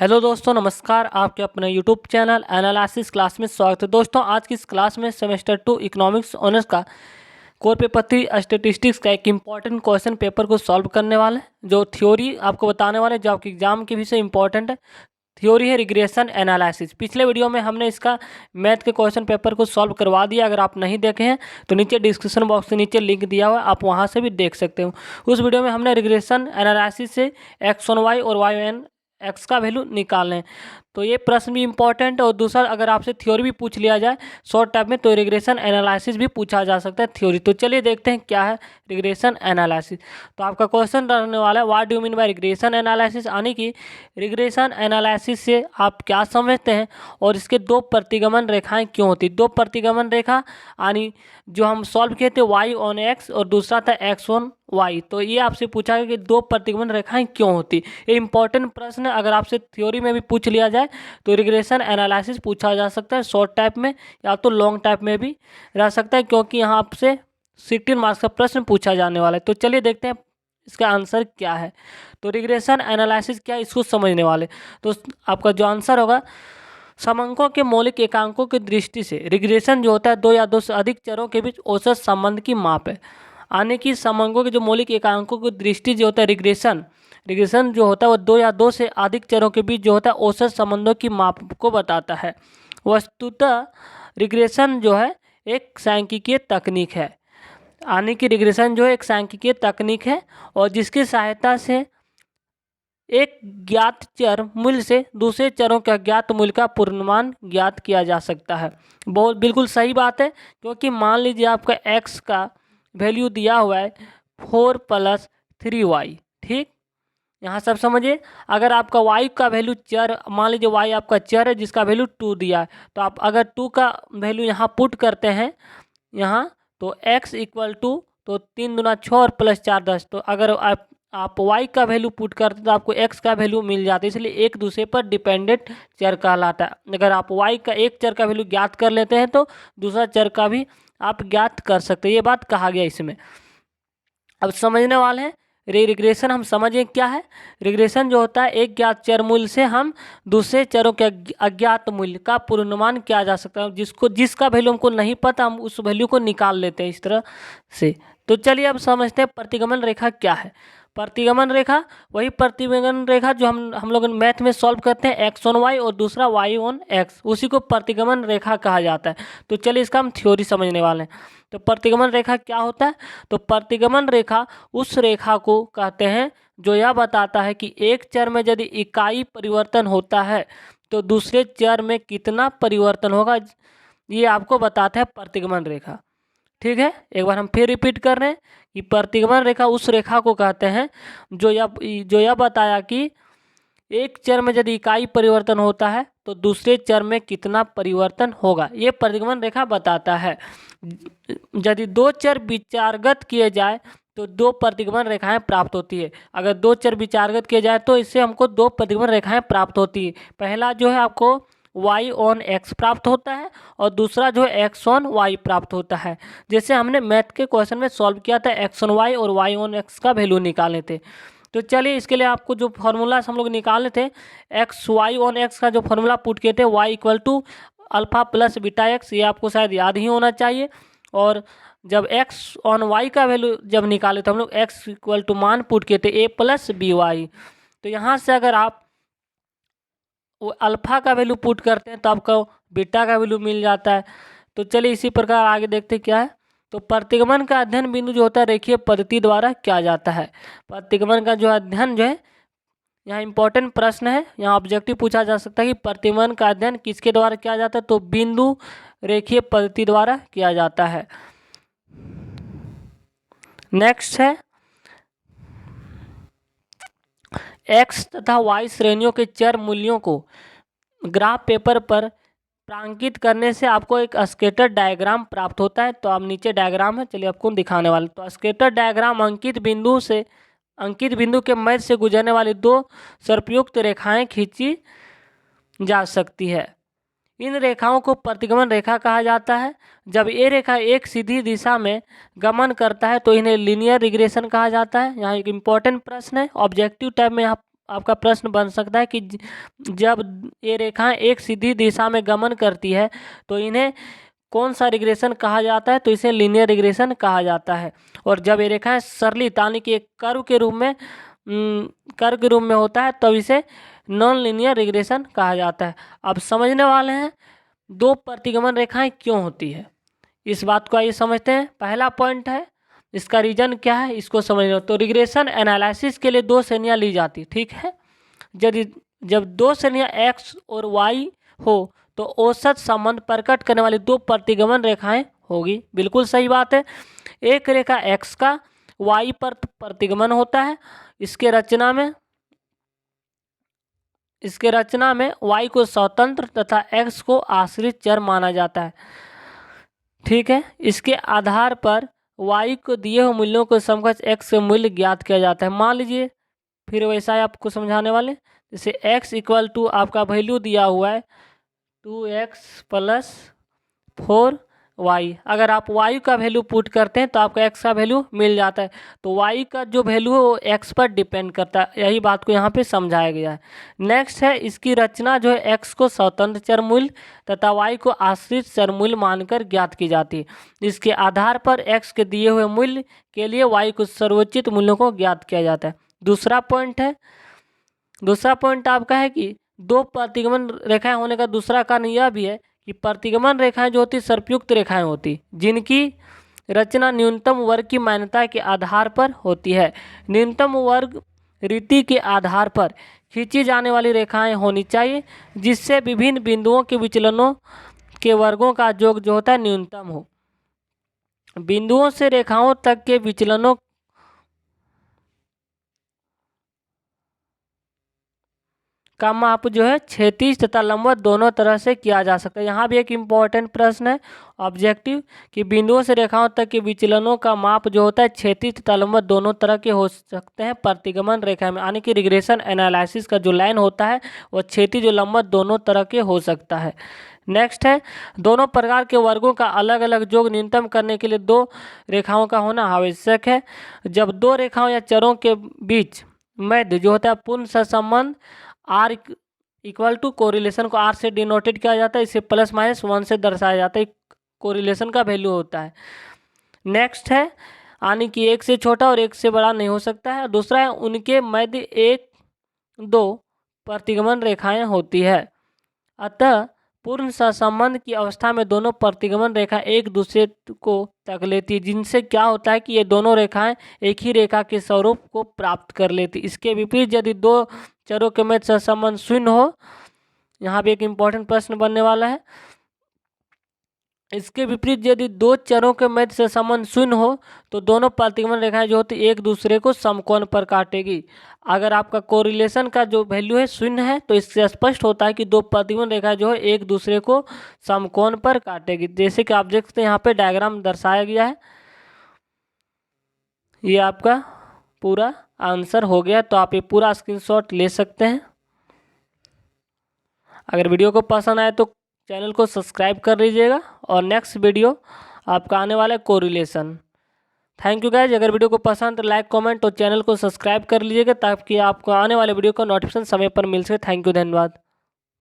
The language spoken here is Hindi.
हेलो दोस्तों, नमस्कार। आपके अपने यूट्यूब चैनल एनालिसिस क्लास में स्वागत है। दोस्तों, आज की इस क्लास में सेमेस्टर 2 इकोनॉमिक्स ऑनर्स का कोर पेपर 3 स्टेटिस्टिक्स का एक इम्पॉर्टेंट क्वेश्चन पेपर को सॉल्व करने वाले हैं, जो थ्योरी आपको बताने वाले हैं, जो आपके एग्जाम के विषय इंपॉर्टेंट है। थ्योरी है रिग्रेशन एनालिसिस। पिछले वीडियो में हमने इसका मैथ के क्वेश्चन पेपर को सॉल्व करवा दिया। अगर आप नहीं देखे हैं तो नीचे डिस्क्रिप्शन बॉक्स के नीचे लिंक दिया हुआ है, आप वहां से भी देख सकते हो। उस वीडियो में हमने रिग्रेशन एनालिसिस से x1y और y1 एक्स का वैल्यू निकालना है। तो ये प्रश्न भी इंपॉर्टेंट है। और दूसरा, अगर आपसे थ्योरी भी पूछ लिया जाए शॉर्ट टाइप में, तो रिग्रेशन एनालिसिस भी पूछा जा सकता है थ्योरी। तो चलिए देखते हैं क्या है रिग्रेशन एनालिसिस। तो आपका क्वेश्चन रहने वाला है, what do you mean by regression analysis, यानी कि रिग्रेशन एनालिसिस से आप क्या समझते हैं और इसके दो प्रतिगमन रेखाएं क्यों होती। दो प्रतिगमन रेखा यानी जो हम सॉल्व किए थे y ऑन x और दूसरा था x ऑन y। तो ये आपसे पूछा है कि दो प्रतिगमन रेखाएं क्यों होती। ये इंपॉर्टेंट प्रश्न है। अगर आपसे थ्योरी में भी पूछ लिया जाए तो रिग्रेशन एनालिसिस पूछा जा सकता है शॉर्ट टाइप में या तो लॉन्ग टाइप में भी रह सकता है, क्योंकि यहाँ आपसे 16 मार्क्स का प्रश्न पूछा जाने वाला है। तो चलिए देखते हैं इसका आंसर क्या है। तो रिग्रेशन एनालिसिस क्या है, इसको समझने वाले। तो आपका जो आंसर होगा, समंकों के मौलिक एकांकों की दृष्टि से रिग्रेशन जो होता है दो या दो से अधिक चरों के बीच औसत संबंध की माप है। यानी कि समंकों के जो मौलिक एकांकों की दृष्टि जो होता है रिग्रेशन जो होता है वो दो या दो से अधिक चरों के बीच जो होता है औसत संबंधों की माप को बताता है। वस्तुतः रिग्रेशन जो है एक सांख्यिकीय तकनीक है। यानी कि रिग्रेशन जो है एक सांख्यिकीय तकनीक है और जिसकी सहायता से एक ज्ञात चर मूल्य से दूसरे चरों के अज्ञात मूल्य का पूर्वानुमान ज्ञात किया जा सकता है। बहुत बिल्कुल सही बात है, क्योंकि मान लीजिए आपका x का वैल्यू दिया हुआ है 4 + 3y। ठीक, यहाँ सब समझिए। अगर आपका y का वैल्यू चर, मान लीजिए y आपका चर है जिसका वैल्यू 2 दिया है, तो आप अगर 2 का वैल्यू यहाँ पुट करते हैं यहाँ, तो x इक्वल टू, तो 3 दूना 6 और +4 10। तो अगर आप y का वैल्यू पुट करते तो आपको x का वैल्यू मिल जाता है। इसलिए एक दूसरे पर डिपेंडेंट चर कहलाता है। अगर आप y का एक चर का वैल्यू ज्ञात कर लेते हैं तो दूसरा चर का भी आप ज्ञात कर सकते हैं। ये बात कहा गया इसमें। अब समझने वाले हैं रिग्रेशन। हम समझें क्या है रिग्रेशन। जो होता है एक ज्ञात चर मूल्य से हम दूसरे चरों के अज्ञात मूल्य का पूर्वानुमान किया जा सकता है। जिसका वैल्यू हमको नहीं पता, हम उस वैल्यू को निकाल लेते हैं इस तरह से। तो चलिए अब समझते हैं प्रतिगमन रेखा क्या है। प्रतिगमन रेखा वही प्रतिगमन रेखा जो हम लोग मैथ में सॉल्व करते हैं, x ऑन y और दूसरा y ऑन x, उसी को प्रतिगमन रेखा कहा जाता है। तो चलिए इसका हम थ्योरी समझने वाले हैं। तो प्रतिगमन रेखा क्या होता है। तो प्रतिगमन रेखा उस रेखा को कहते हैं जो यह बताता है कि एक चर में यदि इकाई परिवर्तन होता है तो दूसरे चर में कितना परिवर्तन होगा, ये आपको बताता है प्रतिगमन रेखा। ठीक है, एक बार हम फिर रिपीट कर रहे हैं कि प्रतिगमन रेखा उस रेखा को कहते हैं जो यह बताया कि एक चर में यदि इकाई परिवर्तन होता है तो दूसरे चर में कितना परिवर्तन होगा, ये प्रतिगमन रेखा बताता है। यदि दो चर विचारगत किए जाए तो दो प्रतिगमन रेखाएं प्राप्त होती है। अगर दो चर विचारगत किए जाए तो इससे हमको दो प्रतिगमन रेखाएं प्राप्त होती है। पहला जो है आपको y ऑन x प्राप्त होता है और दूसरा जो है x ऑन y प्राप्त होता है। जैसे हमने मैथ के क्वेश्चन में सॉल्व किया था, x ऑन y और y ऑन x का वैल्यू निकालने थे। तो चलिए इसके लिए आपको जो फॉर्मूला हम लोग निकाले थे, एक्स वाई ऑन एक्स का जो फॉर्मूला पुट किए थे, y equal to alpha plus beta x, ये आपको शायद याद ही होना चाहिए। और जब x ऑन y का वैल्यू जब निकाले तो हम लोग x इक्वल टू मान पुट किए थे a + by। तो यहाँ से अगर आप वो अल्फा का वैल्यू पुट करते हैं तो आपको बीटा का वैल्यू मिल जाता है। तो चलिए इसी प्रकार आगे देखते क्या है। तो प्रतिगमन का अध्ययन बिंदु जो होता है रेखीय पद्धति द्वारा किया जाता है। प्रतिगमन का जो अध्ययन जो है, यहाँ इंपॉर्टेंट प्रश्न है, यहाँ ऑब्जेक्टिव पूछा जा सकता है कि प्रतिगमन का अध्ययन किसके द्वारा किया जाता है। तो बिंदु रेखीय पद्धति द्वारा किया जाता है। नेक्स्ट है x तथा y श्रेणियों के चर मूल्यों को ग्राफ पेपर पर प्रांकित करने से आपको एक स्केटर डायग्राम प्राप्त होता है। तो आप नीचे डायग्राम है, चलिए आपको दिखाने वाले। तो स्केटर डायग्राम अंकित बिंदु के मध्य से गुजरने वाली दो सर्पयुक्त रेखाएं खींची जा सकती है। इन रेखाओं को प्रतिगमन रेखा कहा जाता है। जब ये रेखा एक सीधी दिशा में गमन करता है तो इन्हें लीनियर रिग्रेशन कहा जाता है। यहाँ एक इम्पॉर्टेंट प्रश्न है, ऑब्जेक्टिव टाइप में आपका प्रश्न बन सकता है कि जब ये रेखाएं एक सीधी दिशा में गमन करती है तो इन्हें कौन सा रिग्रेशन कहा जाता है, तो इसे लीनियर रिग्रेशन कहा जाता है। और जब ये रेखाएं सरलित यानी कि एक कर्व के रूप में होता है तब इसे नॉन लीनियर रिग्रेशन कहा जाता है। अब समझने वाले हैं दो प्रतिगमन रेखाएं क्यों होती है, इस बात को आइए समझते हैं। पहला पॉइंट है इसका रीजन क्या है, इसको समझ लो। तो रिग्रेशन एनालिसिस के लिए दो श्रेणियां ली जाती, ठीक है। जब दो श्रेणियां x और y हो तो औसत संबंध प्रकट करने वाली दो प्रतिगमन रेखाएं होगी। बिल्कुल सही बात है। एक रेखा x का y पर प्रतिगमन होता है। इसके रचना में y को स्वतंत्र तथा x को आश्रित चर माना जाता है, ठीक है। इसके आधार पर y को दिए हुए मूल्यों को समकक्ष x के मूल्य ज्ञात किया जाता है। मान लीजिए फिर वैसा ही आपको समझाने वाले, जैसे x इक्वल टू आपका वैल्यू दिया हुआ है 2x + 4y। अगर आप y का वैल्यू पुट करते हैं तो आपका x का वैल्यू मिल जाता है। तो y का जो वैल्यू है वो x पर डिपेंड करता है, यही बात को यहाँ पे समझाया गया है। नेक्स्ट है इसकी रचना जो है x को स्वतंत्र चर मूल्य तथा y को आश्रित चर मूल्य मानकर ज्ञात की जाती है। इसके आधार पर x के दिए हुए मूल्य के लिए y को सर्वोचित मूल्यों को ज्ञात किया जाता है। दूसरा पॉइंट आपका है कि दो प्रतिगमन रेखाएं होने का दूसरा कारण यह भी है कि प्रतिगमन रेखाएं जो होती सर्पयुक्त रेखाएं होती, जिनकी रचना न्यूनतम वर्ग की मान्यता के आधार पर होती है। न्यूनतम वर्ग रीति के आधार पर खींची जाने वाली रेखाएं होनी चाहिए जिससे विभिन्न बिंदुओं के विचलनों के वर्गों का योग जो होता है न्यूनतम हो। बिंदुओं से रेखाओं तक के विचलनों का माप जो है क्षैतिज तथा लंबवत दोनों तरह से किया जा सकता है। यहाँ भी एक इम्पॉर्टेंट प्रश्न है ऑब्जेक्टिव कि बिंदुओं से रेखाओं तक के विचलनों का माप जो होता है क्षैतिज तथा लंबवत दोनों तरह के हो सकते हैं प्रतिगमन रेखा में, यानी कि रिग्रेशन एनालिसिस का जो लाइन होता है वो क्षैतिज और लंबवत दोनों तरह के हो सकता है। नेक्स्ट है दोनों प्रकार के वर्गों का अलग अलग योग न्यूनतम करने के लिए दो रेखाओं का होना आवश्यक है। जब दो रेखाओं या चरों के बीच मध्य जो होता है पूर्ण सहसंबंध R इक्वल टू कोरिलेशन को R से डिनोटेड किया जाता है, इसे +-1 से दर्शाया जाता है, कोरिलेशन का वैल्यू होता है। नेक्स्ट है यानी कि एक से छोटा और एक से बड़ा नहीं हो सकता है। दूसरा है उनके मध्य 1-2 प्रतिगमन रेखाएं होती है। अतः पूर्ण सहसंबंध की अवस्था में दोनों प्रतिगमन रेखा एक दूसरे को तक लेती है, जिनसे क्या होता है कि ये दोनों रेखाएं एक ही रेखा के स्वरूप को प्राप्त कर लेती। इसके विपरीत यदि दो चरों के मध्य सहसंबंध शून्य हो, यहाँ भी एक इम्पॉर्टेंट प्रश्न बनने वाला है, इसके विपरीत यदि दो चरों के मध्य सहसंबंध शून्य हो तो दोनों प्रतिगमन रेखाएं जो होती एक दूसरे को समकोण पर काटेगी। अगर आपका कोरिलेशन का जो वैल्यू है शून्य है तो इससे स्पष्ट होता है कि दो प्रतिगमन रेखाएं जो है एक दूसरे को समकोण पर काटेगी। जैसे कि आप देख सकते हैं यहाँ पे डायग्राम दर्शाया गया है। ये आपका पूरा आंसर हो गया, तो आप ये पूरा स्क्रीनशॉट ले सकते हैं। अगर वीडियो को पसंद आए तो चैनल को सब्सक्राइब कर लीजिएगा और नेक्स्ट वीडियो आपका आने वाला है कोरिलेशन। Thank you guys. अगर वीडियो को पसंद तो लाइक कमेंट और चैनल को सब्सक्राइब कर लीजिएगा ताकि आपको आने वाले वीडियो का नोटिफिकेशन समय पर मिल सके। थैंक यू, धन्यवाद।